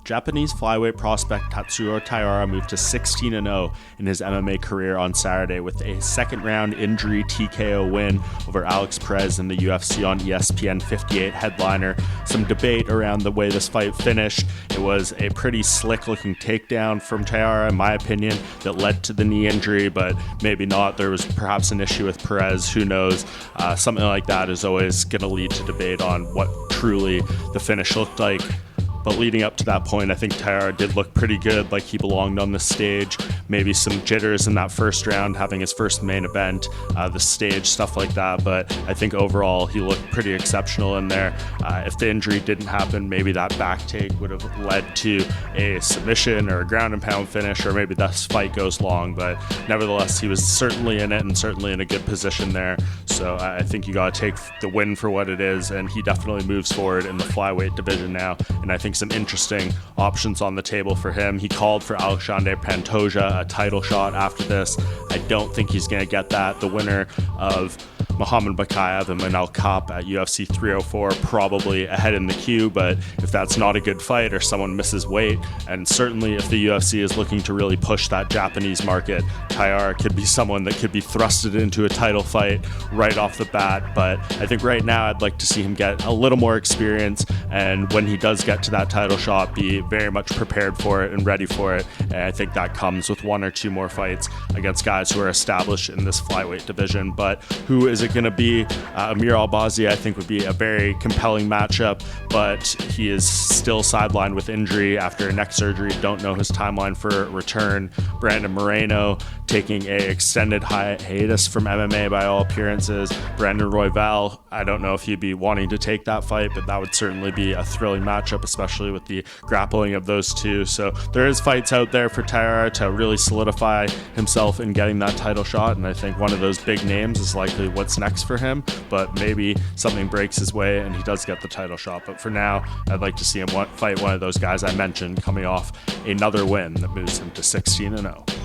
Japanese flyweight prospect Tatsuro Taira moved to 16-0 in his MMA career on Saturday with a second-round injury TKO win over Alex Perez in the UFC on ESPN 58 headliner. Some debate around the way this fight finished. It was a pretty slick-looking takedown from Taira, in my opinion, that led to the knee injury, but maybe not. There was perhaps an issue with Perez. Who knows? Something like that is always going to lead to debate on what truly the finish looked like. But leading up to that point, I think Taira did look pretty good, like he belonged on the stage. Maybe some jitters in that first round, having his first main event, the stage, stuff like that. But I think overall, he looked pretty exceptional in there. If the injury didn't happen, maybe that back take would have led to a submission or a ground and pound finish, or maybe this fight goes long. But nevertheless, he was certainly in it and certainly in a good position there. So I think you got to take the win for what it is, and he definitely moves forward in the flyweight division now. And I think some interesting options on the table for him. He called for Alexander Pantoja, a title shot after this. I don't think he's going to get that. The winner of Muhammad Bakayev and Manel Kape at UFC 304 probably ahead in the queue, but if that's not a good fight or someone misses weight, and certainly if the UFC is looking to really push that Japanese market, Taira could be someone that could be thrusted into a title fight right off the bat. But I think right now I'd like to see him get a little more experience, and when he does get to that title shot, be very much prepared for it and ready for it. And I think that comes with one or two more fights against guys who are established in this flyweight division. But who is it going to be? Amir Albazi, I think, would be a very compelling matchup, but he is still sidelined with injury after neck surgery. Don't know his timeline for return. Brandon Moreno taking a extended hiatus from MMA by all appearances. Brandon Royval, I don't know if he'd be wanting to take that fight, but that would certainly be a thrilling matchup, especially with the grappling of those two. So there is fights out there for Taira to really solidify himself in getting that title shot, and I think one of those big names is likely what's next for him, but maybe something breaks his way and he does get the title shot. But for now, I'd like to see him fight one of those guys I mentioned coming off another win that moves him to 16-0.